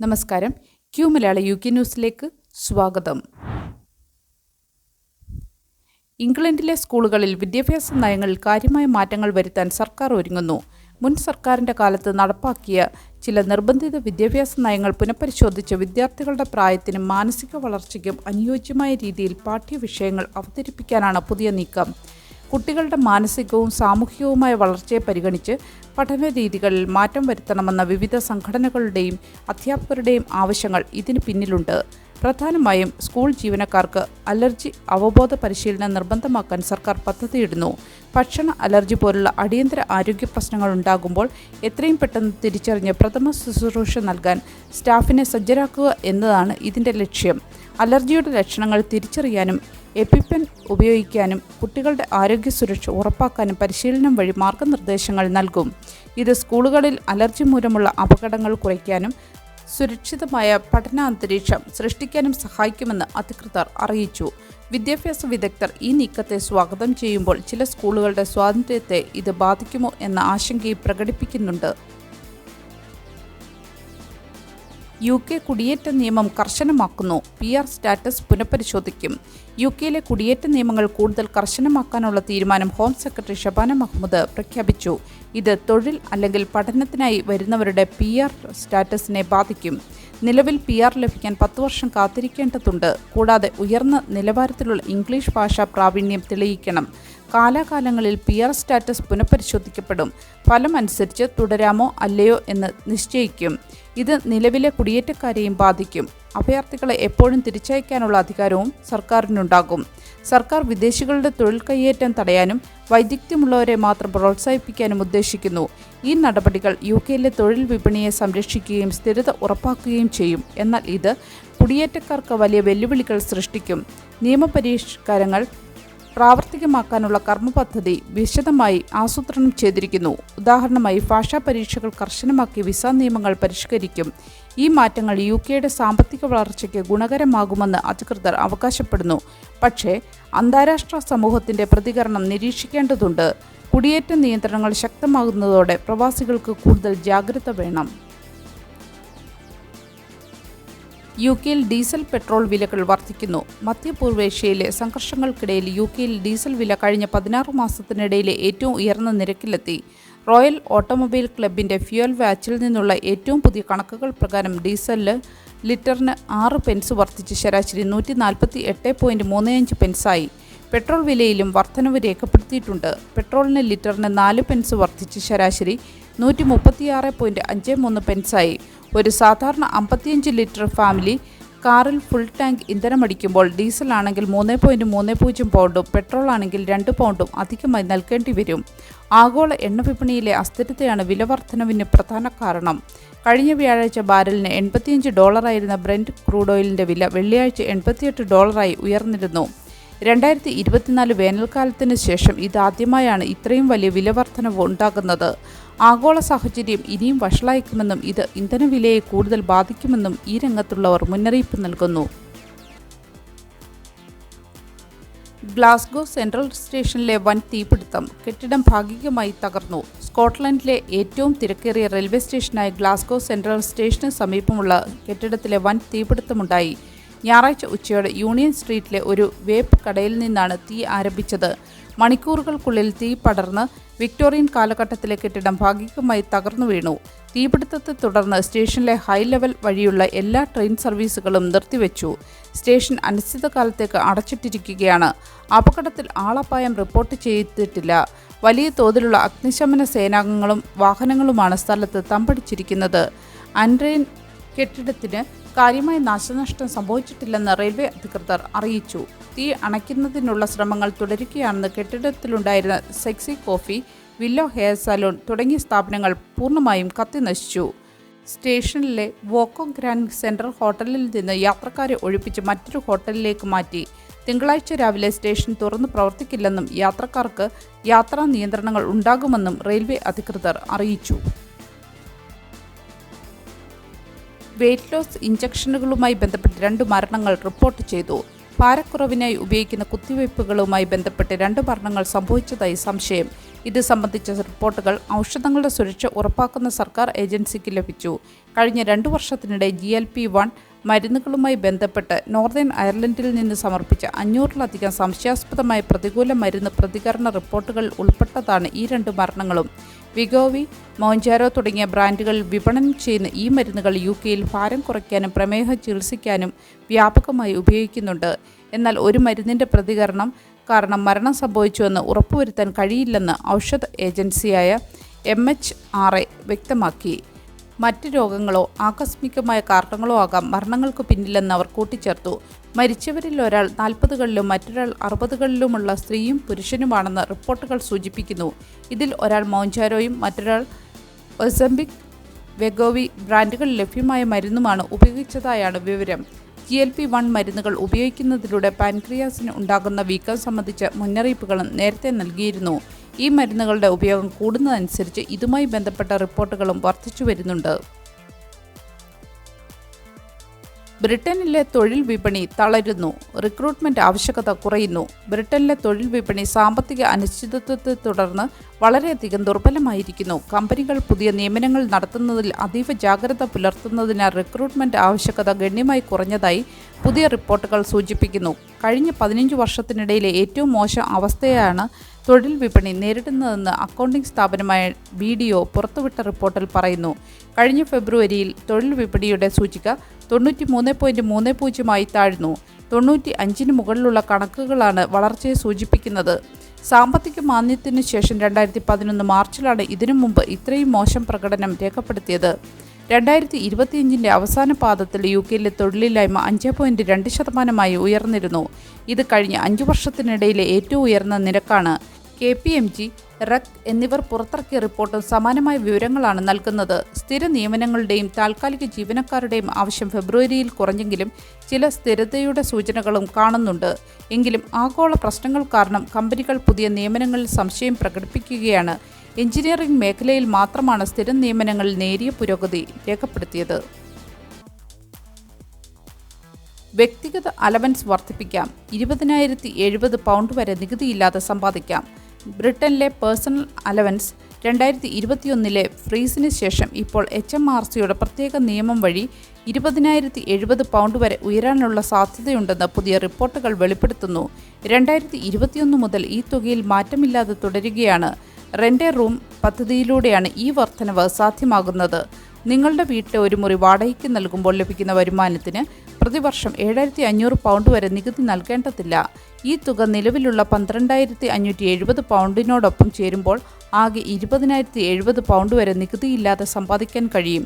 നമസ്കാരം. ക്യൂ മലയാള UK ന്യൂസിലേക്ക് സ്വാഗതം. ഇംഗ്ലണ്ടിലെ സ്കൂളുകളിൽ വിദ്യാഭ്യാസ നയങ്ങളിൽ കാര്യമായ മാറ്റങ്ങൾ വരുത്താൻ സർക്കാർ ഒരുങ്ങുന്നു. മുൻ സർക്കാരിൻ്റെ കാലത്ത് നടപ്പാക്കിയ ചില നിർബന്ധിത വിദ്യാഭ്യാസ നയങ്ങൾ പുനഃപരിശോധിച്ച് വിദ്യാർത്ഥികളുടെ പ്രായത്തിനും മാനസിക വളർച്ചയ്ക്കും അനുയോജ്യമായ രീതിയിൽ പാഠ്യവിഷയങ്ങൾ അവതരിപ്പിക്കാനാണ് പുതിയ നീക്കം. കുട്ടികളുടെ മാനസികവും സാമൂഹികവുമായ വളർച്ചയെ പരിഗണിച്ച് പഠന രീതികളിൽ മാറ്റം വരുത്തണമെന്ന വിവിധ സംഘടനകളുടെയും അധ്യാപകരുടെയും ആവശ്യങ്ങൾ ഇതിന് പിന്നിലുണ്ട്. പ്രധാനമായും സ്കൂൾ ജീവനക്കാർക്ക് അലർജി അവബോധ പരിശീലനം നിർബന്ധമാക്കാൻ സർക്കാർ പദ്ധതിയിടുന്നു. ഭക്ഷണ അലർജി പോലുള്ള അടിയന്തര ആരോഗ്യ പ്രശ്നങ്ങൾ ഉണ്ടാകുമ്പോൾ എത്രയും പെട്ടെന്ന് തിരിച്ചറിഞ്ഞ് പ്രഥമ ശുശ്രൂഷ നൽകാൻ സ്റ്റാഫിനെ സജ്ജരാക്കുക എന്നതാണ് ഇതിൻ്റെ ലക്ഷ്യം. അലർജിയുടെ ലക്ഷണങ്ങൾ തിരിച്ചറിയാനും എപ്പിപെൻ ഉപയോഗിക്കാനും കുട്ടികളുടെ ആരോഗ്യ സുരക്ഷ ഉറപ്പാക്കാനും പരിശീലനം വഴി മാർഗനിർദ്ദേശങ്ങൾ നൽകും. ഇത് സ്കൂളുകളിൽ അലർജി മൂലമുള്ള അപകടങ്ങൾ കുറയ്ക്കാനും സുരക്ഷിതമായ പഠനാന്തരീക്ഷം സൃഷ്ടിക്കാനും സഹായിക്കുമെന്ന് അധികൃതർ അറിയിച്ചു. വിദ്യാഭ്യാസ വിദഗ്ധർ ഈ നീക്കത്തെ സ്വാഗതം ചെയ്യുമ്പോൾ ചില സ്കൂളുകളുടെ സ്വാതന്ത്ര്യത്തെ ഇത് ബാധിക്കുമോ എന്ന ആശങ്കയും പ്രകടിപ്പിക്കുന്നുണ്ട്. UK കുടിയേറ്റ നിയമം കർശനമാക്കുന്നു. PR status പുനഃപരിശോധിക്കും. UKയിലെ കുടിയേറ്റ നിയമങ്ങൾ കൂടുതൽ കർശനമാക്കാനുള്ള തീരുമാനം ഹോം സെക്രട്ടറി ഷബാന മഹ്മൂദ് പ്രഖ്യാപിച്ചു. ഇത് തൊഴിൽ അല്ലെങ്കിൽ പഠനത്തിനായി വരുന്നവരുടെ PR സ്റ്റാറ്റസിനെ ബാധിക്കും. നിലവിൽ PR ലഭിക്കാൻ 10 വർഷം കാത്തിരിക്കേണ്ടതുണ്ട്. കൂടാതെ ഉയർന്ന നിലവാരത്തിലുള്ള ഇംഗ്ലീഷ് ഭാഷാ പ്രാവീണ്യം തെളിയിക്കണം. കാലാകാലങ്ങളിൽ PR സ്റ്റാറ്റസ് പുനഃപരിശോധിക്കപ്പെടും. ഫലം അനുസരിച്ച് തുടരാമോ അല്ലയോ എന്ന് നിശ്ചയിക്കും. ഇത് നിലവിലെ കുടിയേറ്റക്കാരെയും ബാധിക്കും. അഭയാർത്ഥികളെ എപ്പോഴും തിരിച്ചയക്കാനുള്ള അധികാരവും സർക്കാരിനുണ്ടാകും. സർക്കാർ വിദേശികളുടെ തൊഴിൽ കയ്യേറ്റം തടയാനും വൈദഗ്ധ്യമുള്ളവരെ മാത്രം പ്രോത്സാഹിപ്പിക്കാനും ഉദ്ദേശിക്കുന്നു. ഈ നടപടികൾ UKയിലെ തൊഴിൽ വിപണിയെ സംരക്ഷിക്കുകയും സ്ഥിരത ഉറപ്പാക്കുകയും ചെയ്യും. എന്നാൽ ഇത് കുടിയേറ്റക്കാർക്ക് വലിയ വെല്ലുവിളികൾ സൃഷ്ടിക്കും. നിയമപരിഷ്കാരങ്ങൾ പ്രാവർത്തികമാക്കാനുള്ള കർമ്മപദ്ധതി വിശദമായി ആസൂത്രണം ചെയ്തിരിക്കുന്നു. ഉദാഹരണമായി ഭാഷാ പരീക്ഷകൾ കർശനമാക്കി വിസ നിയമങ്ങൾ പരിഷ്കരിക്കും. ഈ മാറ്റങ്ങൾ UKയുടെ സാമ്പത്തിക വളർച്ചയ്ക്ക് ഗുണകരമാകുമെന്ന് അധികൃതർ അവകാശപ്പെടുന്നു. പക്ഷേ അന്താരാഷ്ട്ര സമൂഹത്തിൻ്റെ പ്രതികരണം നിരീക്ഷിക്കേണ്ടതുണ്ട്. കുടിയേറ്റ നിയന്ത്രണങ്ങൾ ശക്തമാകുന്നതോടെ പ്രവാസികൾക്ക് കൂടുതൽ ജാഗ്രത വേണം. UKയിൽ ഡീസൽ പെട്രോൾ വിലകൾ വർദ്ധിക്കുന്നു. മധ്യപൂർവേഷ്യയിലെ സംഘർഷങ്ങൾക്കിടയിൽ UKയിൽ ഡീസൽ വില കഴിഞ്ഞ 16 മാസത്തിനിടയിലെ ഏറ്റവും ഉയർന്ന നിരക്കിലെത്തി. റോയൽ ഓട്ടോമൊബൈൽ ക്ലബിൻ്റെ ഫ്യൂൽ വാച്ചിൽ നിന്നുള്ള ഏറ്റവും പുതിയ കണക്കുകൾ പ്രകാരം ഡീസലിന് ലിറ്ററിന് 6 പെൻസ് വർദ്ധിച്ച് ശരാശരി 148.35 പെൻസായി. പെട്രോൾ വിലയിലും വർധനവ് രേഖപ്പെടുത്തിയിട്ടുണ്ട്. പെട്രോളിന് ലിറ്ററിന് 4 പെൻസ് വർദ്ധിച്ച് ശരാശരി 136.53 പെൻസായി. ഒരു സാധാരണ 55 ലിറ്റർ ഫാമിലി കാറിൽ ഫുൾ ടാങ്ക് ഇന്ധനമടിക്കുമ്പോൾ ഡീസൽ ആണെങ്കിൽ 3.30 പൗണ്ടും പെട്രോൾ ആണെങ്കിൽ 2 പൗണ്ടും അധികമായി നൽകേണ്ടി വരും. ആഗോള എണ്ണ വിപണിയിലെ അസ്ഥിരതയാണ് വില വർധനവിന് പ്രധാന കാരണം. കഴിഞ്ഞ വ്യാഴാഴ്ച ബാരലിന് $85 ബ്രെന്റ് ക്രൂഡ് ഓയിലിൻ്റെ വില വെള്ളിയാഴ്ച $88 ഉയർന്നിരുന്നു. 2024 വേനൽക്കാലത്തിന് ശേഷം ഇതാദ്യമായാണ് ഇത്രയും വലിയ വില വർധനവ് ഉണ്ടാകുന്നത്. ആഗോള സാഹചര്യം ഇനിയും വഷളായേക്കുമെന്നും ഇത് ഇന്ധനവിലയെ കൂടുതൽ ബാധിക്കുമെന്നും ഈ രംഗത്തുള്ളവർ മുന്നറിയിപ്പ് നൽകുന്നു. ഗ്ലാസ്ഗോ സെൻട്രൽ സ്റ്റേഷനിലെ വൻ തീപിടുത്തം. കെട്ടിടം ഭാഗികമായി തകർന്നു. സ്കോട്ട്ലൻഡിലെ ഏറ്റവും തിരക്കേറിയ റെയിൽവേ സ്റ്റേഷനായ ഗ്ലാസ്ഗോ സെൻട്രൽ സ്റ്റേഷന് സമീപമുള്ള കെട്ടിടത്തിലെ വൻ തീപിടുത്തമുണ്ടായി. ഞായറാഴ്ച ഉച്ചയോടെ യൂണിയൻ സ്ട്രീറ്റിലെ ഒരു വേപ്പ് കടയിൽ നിന്നാണ് തീ ആരംഭിച്ചത്. മണിക്കൂറുകൾക്കുള്ളിൽ തീ പടർന്ന് വിക്ടോറിയൻ കാലഘട്ടത്തിലെ കെട്ടിടം ഭാഗികമായി തകർന്നു വീണു. തീപിടുത്തത്തെ തുടർന്ന് സ്റ്റേഷനിലെ ഹൈ ലെവൽ വഴിയുള്ള എല്ലാ ട്രെയിൻ സർവീസുകളും നിർത്തിവെച്ചു. സ്റ്റേഷൻ അനിശ്ചിതകാലത്തേക്ക് അടച്ചിട്ടിരിക്കുകയാണ്. അപകടത്തിൽ ആളപായം റിപ്പോർട്ട് ചെയ്തിട്ടില്ല. വലിയ തോതിലുള്ള അഗ്നിശമന സേനാംഗങ്ങളും വാഹനങ്ങളുമാണ് സ്ഥലത്ത് തമ്പടിച്ചിരിക്കുന്നത്. അൻഡ്രെയിൻ കെട്ടിടത്തിന് കാര്യമായ നാശനഷ്ടം സംഭവിച്ചിട്ടില്ലെന്ന് റെയിൽവേ അധികൃതർ അറിയിച്ചു. തീ അണയ്ക്കുന്നതിനുള്ള ശ്രമങ്ങൾ തുടരുകയാണെന്ന് കെട്ടിടത്തിലുണ്ടായിരുന്ന sexy coffee, willow hair salon തുടങ്ങിയ സ്ഥാപനങ്ങൾ പൂർണ്ണമായും കത്തിനശിച്ചു. സ്റ്റേഷനിലെ വോക്കോ ഗ്രാൻഡ് സെൻട്രൽ ഹോട്ടലിൽ നിന്ന് യാത്രക്കാരെ ഒഴിപ്പിച്ച് മറ്റൊരു ഹോട്ടലിലേക്ക് മാറ്റി. തിങ്കളാഴ്ച രാവിലെ സ്റ്റേഷൻ തുറന്നു പ്രവർത്തിക്കില്ലെന്നും യാത്രക്കാർക്ക് യാത്രാ നിയന്ത്രണങ്ങൾ ഉണ്ടാകുമെന്നും റെയിൽവേ അധികൃതർ അറിയിച്ചു. വെയ്റ്റ് ലോസ് ഇഞ്ചക്ഷനുകളുമായി ബന്ധപ്പെട്ട് 2 മരണങ്ങൾ റിപ്പോർട്ട് ചെയ്തു. ഭാരക്കുറവിനായി ഉപയോഗിക്കുന്ന കുത്തിവയ്പ്പുകളുമായി ബന്ധപ്പെട്ട് 2 മരണങ്ങൾ സംഭവിച്ചതായി സംശയം. ഇത് സംബന്ധിച്ച റിപ്പോർട്ടുകൾ ഔഷധങ്ങളുടെ സുരക്ഷ ഉറപ്പാക്കുന്ന സർക്കാർ ഏജൻസിക്ക് ലഭിച്ചു. കഴിഞ്ഞ 2 വർഷത്തിനിടെ GLP-1 മരുന്നുകളുമായി ബന്ധപ്പെട്ട് നോർത്തേൺ അയർലൻഡിൽ നിന്ന് സമർപ്പിച്ച 500-ലധികം സംശയാസ്പദമായ പ്രതികൂല മരുന്ന് പ്രതികരണ റിപ്പോർട്ടുകൾ ഉൾപ്പെട്ടതാണ് ഈ 2 മരണങ്ങളും. വിഗോവി, മോഞ്ചാരോ തുടങ്ങിയ ബ്രാൻഡുകളിൽ വിപണനം ചെയ്യുന്ന ഈ മരുന്നുകൾ UK-യിൽ ഭാരം കുറയ്ക്കാനും പ്രമേഹം ചികിത്സിക്കാനും വ്യാപകമായി ഉപയോഗിക്കുന്നുണ്ട്. എന്നാൽ ഒരു മരുന്നിൻ്റെ പ്രതികരണം കാരണം മരണം സംഭവിച്ചുവെന്ന് ഉറപ്പുവരുത്താൻ കഴിയില്ലെന്ന് ഔഷധ ഏജൻസിയായ MHRA വ്യക്തമാക്കി. മറ്റ് രോഗങ്ങളോ ആകസ്മികമായ കാരണങ്ങളോ ആകാം മരണങ്ങൾക്ക് പിന്നിലെന്ന് അവർ കൂട്ടിച്ചേർത്തു. മരിച്ചവരിൽ ഒരാൾ 40കളിലും മറ്റൊരാൾ 60കളിലുമുള്ള സ്ത്രീയും പുരുഷനുമാണെന്ന് റിപ്പോർട്ടുകൾ സൂചിപ്പിക്കുന്നു. ഇതിൽ ഒരാൾ മോഞ്ചാരോയും മറ്റൊരാൾ ഒസെംപിക്, വെഗോവി ബ്രാൻഡുകളിൽ ലഭ്യമായ മരുന്നുമാണ് ഉപയോഗിച്ചതായാണ് വിവരം. GLP-1 മരുന്നുകൾ ഉപയോഗിക്കുന്നതിലൂടെ പാൻക്രിയാസിന് ഉണ്ടാകുന്ന വീക്കം സംബന്ധിച്ച മുന്നറിയിപ്പുകളും നേരത്തെ നൽകിയിരുന്നു. ഈ മരുന്നുകളുടെ ഉപയോഗം കൂടുന്നതനുസരിച്ച് ഇതുമായി ബന്ധപ്പെട്ട റിപ്പോർട്ടുകളും വർദ്ധിച്ചു വരുന്നുണ്ട്. ബ്രിട്ടനിലെ തൊഴിൽ വിപണി തളരുന്നു. റിക്രൂട്ട്മെന്റ് ആവശ്യകത കുറയുന്നു. ബ്രിട്ടനിലെ തൊഴിൽ വിപണി സാമ്പത്തിക അനിശ്ചിതത്വത്തെ തുടർന്ന് വളരെയധികം ദുർബലമായിരിക്കുന്നു. കമ്പനികൾ പുതിയ നിയമനങ്ങൾ നടത്തുന്നതിൽ അതീവ ജാഗ്രത പുലർത്തുന്നതിനാൽ റിക്രൂട്ട്മെന്റ് ആവശ്യകത ഗണ്യമായി കുറഞ്ഞതായി പുതിയ റിപ്പോർട്ടുകൾ സൂചിപ്പിക്കുന്നു. കഴിഞ്ഞ 15 വർഷത്തിനിടയിലെ ഏറ്റവും മോശം അവസ്ഥയാണ് തൊഴിൽ വിപണി നേരിടുന്നതെന്ന് അക്കൗണ്ടിംഗ് സ്ഥാപനമായ BDO പുറത്തുവിട്ട റിപ്പോർട്ടിൽ പറയുന്നു. കഴിഞ്ഞ ഫെബ്രുവരിയിൽ തൊഴിൽ വിപണിയുടെ സൂചിക 93.30 താഴ്ന്നു. 95-ന് മുകളിലുള്ള കണക്കുകളാണ് വളർച്ചയെ സൂചിപ്പിക്കുന്നത്. സാമ്പത്തിക മാന്ദ്യത്തിനു ശേഷം 2011 മാർച്ചിലാണ് ഇതിനു മുമ്പ് ഇത്രയും മോശം പ്രകടനം രേഖപ്പെടുത്തിയത്. 2025-ന്റെ അവസാന പാദത്തിൽ UK-യിലെ തൊഴിലില്ലായ്മ 5.2% ഉയർന്നിരുന്നു. ഇത് കഴിഞ്ഞ 5 വർഷത്തിനിടയിലെ ഏറ്റവും ഉയർന്ന നിരക്കാണ്. KPMG, REC എന്നിവർ പുറത്തിറക്കിയ റിപ്പോർട്ടും സമാനമായ വിവരങ്ങളാണ് നൽകുന്നത്. സ്ഥിര നിയമനങ്ങളുടെയും താൽക്കാലിക ജീവനക്കാരുടെയും ആവശ്യം ഫെബ്രുവരിയിൽ കുറഞ്ഞെങ്കിലും ചില സ്ഥിരതയുടെ സൂചനകളും കാണുന്നുണ്ട്. എങ്കിലും ആഗോള പ്രശ്നങ്ങൾ കാരണം കമ്പനികൾ പുതിയ നിയമനങ്ങളിൽ സംശയം പ്രകടിപ്പിക്കുകയാണ്. എഞ്ചിനീയറിംഗ് മേഖലയിൽ മാത്രമാണ് സ്ഥിര നിയമനങ്ങളിൽ നേരിയ പുരോഗതി രേഖപ്പെടുത്തിയത്. വ്യക്തിഗത അലവൻസ് വർദ്ധിപ്പിക്കാം. 20,070 പൗണ്ട് വരെ നികുതിയില്ലാതെ സമ്പാദിക്കാം. ബ്രിട്ടനിലെ പേഴ്സണൽ അലവൻസ് 2021-ലെ ഫ്രീസിന് ശേഷം ഇപ്പോൾ HMRCയുടെ പ്രത്യേക നിയമം വഴി 20,070 പൗണ്ട് വരെ ഉയരാനുള്ള സാധ്യതയുണ്ടെന്ന് പുതിയ റിപ്പോർട്ടുകൾ വെളിപ്പെടുത്തുന്നു. 2021 മുതൽ ഈ തുകയിൽ മാറ്റമില്ലാതെ തുടരുകയാണ്. റെന്റ് എ റൂം പദ്ധതിയിലൂടെയാണ് ഈ വർധനവ് സാധ്യമാകുന്നത്. നിങ്ങളുടെ വീട്ടിലെ ഒരു മുറി വാടകയ്ക്ക് നൽകുമ്പോൾ ലഭിക്കുന്ന വരുമാനത്തിന് പ്രതിവർഷം 7,500 പൗണ്ട് വരെ നികുതി നൽകേണ്ടതില്ല. ഈ തുക നിലവിലുള്ള 12,570 പൗണ്ടിനോടൊപ്പം ചേരുമ്പോൾ ആകെ 20,070 പൗണ്ട് വരെ നികുതിയില്ലാതെ സമ്പാദിക്കാൻ കഴിയും.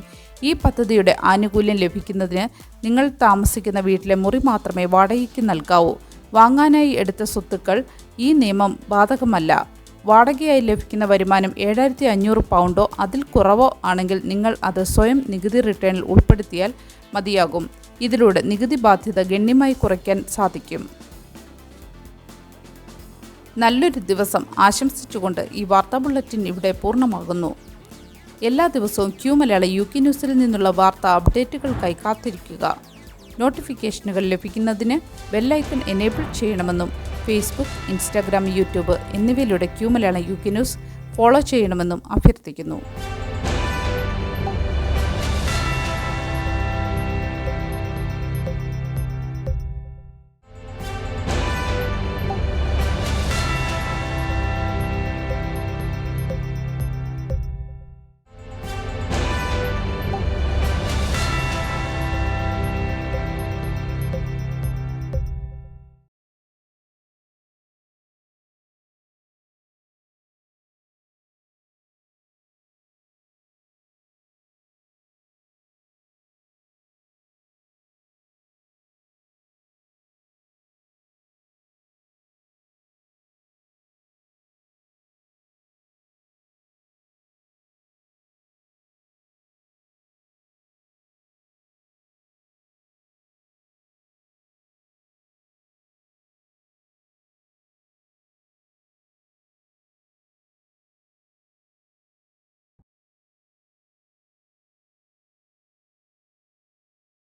ഈ പദ്ധതിയുടെ ആനുകൂല്യം ലഭിക്കുന്നതിന് നിങ്ങൾ താമസിക്കുന്ന വീട്ടിലെ മുറി മാത്രമേ വാടകയ്ക്ക് നൽകാവൂ. വാങ്ങാനായി എടുത്ത സ്വത്തുക്കൾ ഈ നിയമം ബാധകമല്ല. വാടകയായി ലഭിക്കുന്ന വരുമാനം 7,500 പൗണ്ടോ അതിൽ കുറവോ ആണെങ്കിൽ നിങ്ങൾ അത് സ്വയം നികുതി റിട്ടേണിൽ ഉൾപ്പെടുത്തിയാൽ മതിയാകും. ഇതിലൂടെ നികുതി ബാധ്യത ഗണ്യമായി കുറയ്ക്കാൻ സാധിക്കും. നല്ലൊരു ദിവസം ആശംസിച്ചുകൊണ്ട് ഈ വാർത്താ ബുള്ളറ്റിൻ ഇവിടെ പൂർണ്ണമാകുന്നു. എല്ലാ ദിവസവും Q മലയാള UK ന്യൂസിൽ നിന്നുള്ള വാർത്താ അപ്ഡേറ്റുകൾക്കായി കാത്തിരിക്കുക. നോട്ടിഫിക്കേഷനുകൾ ലഭിക്കുന്നതിന് ബെല്ലൈക്കൺ എനേബിൾ ചെയ്യണമെന്നും ഫേസ്ബുക്ക്, ഇൻസ്റ്റാഗ്രാം, യൂട്യൂബ് എന്നിവയിലൂടെ Q മലയാള UK ന്യൂസ് ഫോളോ ചെയ്യണമെന്നും അഭ്യർത്ഥിക്കുന്നു.